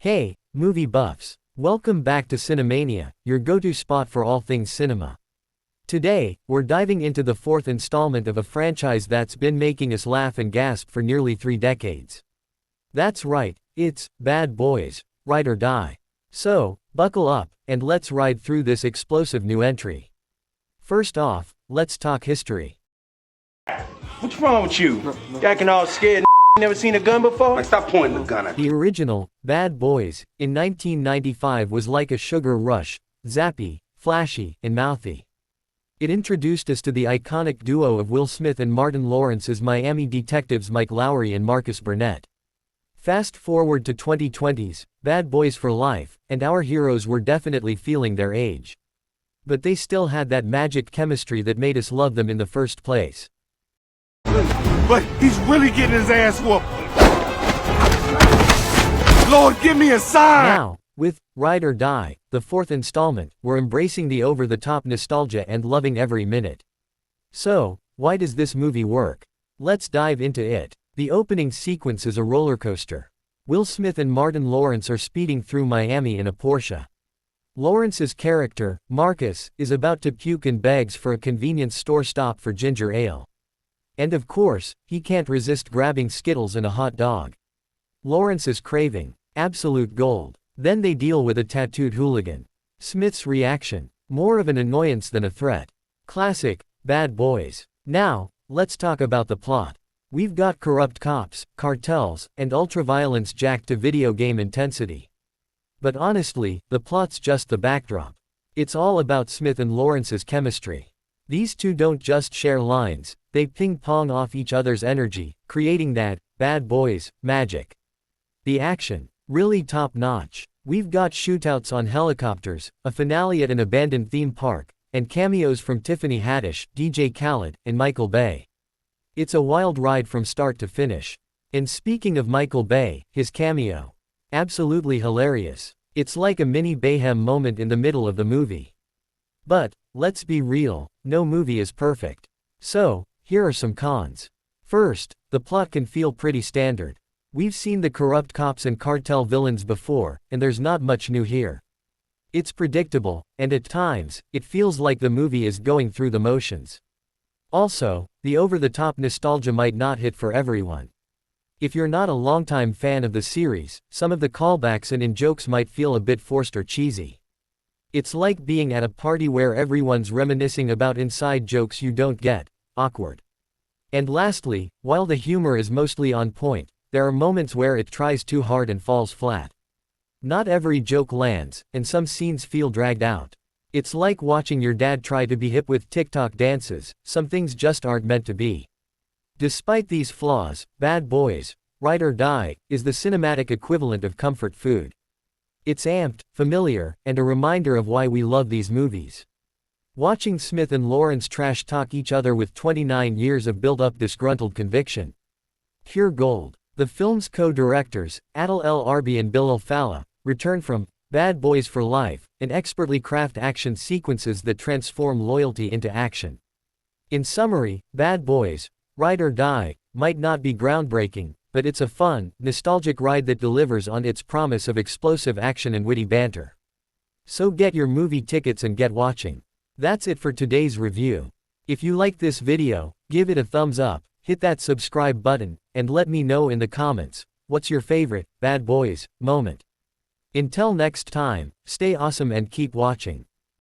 Hey, movie buffs. Welcome back to CineMania, your go-to spot for all things cinema. Today, we're diving into the fourth installment of a franchise that's been making us laugh and gasp for nearly 3 decades. That's right, it's Bad Boys, Ride or Die. So, buckle up, and let's ride through this explosive new entry. First off, let's talk history. What's wrong with you? Acting all scared and never seen a gun before? Like, stop pointing the gun at me. The original, Bad Boys, in 1995 was like a sugar rush, zappy, flashy, and mouthy. It introduced us to the iconic duo of Will Smith and Martin Lawrence as Miami detectives Mike Lowrey and Marcus Burnett. Fast forward to 2020's, Bad Boys for Life, and our heroes were definitely feeling their age. But they still had that magic chemistry that made us love them in the first place. But he's really getting his ass whooped. Lord, give me a sign! Now, with Ride or Die, the fourth installment, we're embracing the over-the-top nostalgia and loving every minute. So, why does this movie work? Let's dive into it. The opening sequence is a roller coaster. Will Smith and Martin Lawrence are speeding through Miami in a Porsche. Lawrence's character, Marcus, is about to puke and begs for a convenience store stop for ginger ale. And of course, he can't resist grabbing Skittles and a hot dog. Lawrence is craving absolute gold. Then they deal with a tattooed hooligan. Smith's reaction, more of an annoyance than a threat. Classic, Bad Boys. Now, let's talk about the plot. We've got corrupt cops, cartels, and ultraviolence jacked to video game intensity. But honestly, the plot's just the backdrop. It's all about Smith and Lawrence's chemistry. These two don't just share lines, they ping-pong off each other's energy, creating that Bad Boys magic. The action, really top-notch. We've got shootouts on helicopters, a finale at an abandoned theme park, and cameos from Tiffany Haddish, DJ Khaled, and Michael Bay. It's a wild ride from start to finish. And speaking of Michael Bay, his cameo. Absolutely hilarious. It's like a mini Bayhem moment in the middle of the movie. But, let's be real, no movie is perfect. So, here are some cons. First, the plot can feel pretty standard. We've seen the corrupt cops and cartel villains before, and there's not much new here. It's predictable, and at times, it feels like the movie is going through the motions. Also, the over-the-top nostalgia might not hit for everyone. If you're not a longtime fan of the series, some of the callbacks and in-jokes might feel a bit forced or cheesy. It's like being at a party where everyone's reminiscing about inside jokes you don't get. Awkward. And lastly, while the humor is mostly on point, there are moments where it tries too hard and falls flat. Not every joke lands, and some scenes feel dragged out. It's like watching your dad try to be hip with TikTok dances, some things just aren't meant to be. Despite these flaws, Bad Boys, Ride or Die, is the cinematic equivalent of comfort food. It's amped, familiar, and a reminder of why we love these movies. Watching Smith and Lawrence trash talk each other with 29 years of built-up disgruntled conviction. Pure gold. The film's co-directors, Adil El Arbi and Bill Alfallah, return from Bad Boys for Life, and expertly craft action sequences that transform loyalty into action. In summary, Bad Boys, Ride or Die, might not be groundbreaking, but it's a fun, nostalgic ride that delivers on its promise of explosive action and witty banter. So get your movie tickets and get watching. That's it for today's review. If you like this video, give it a thumbs up, hit that subscribe button, and let me know in the comments, what's your favorite Bad Boys moment. Until next time, stay awesome and keep watching.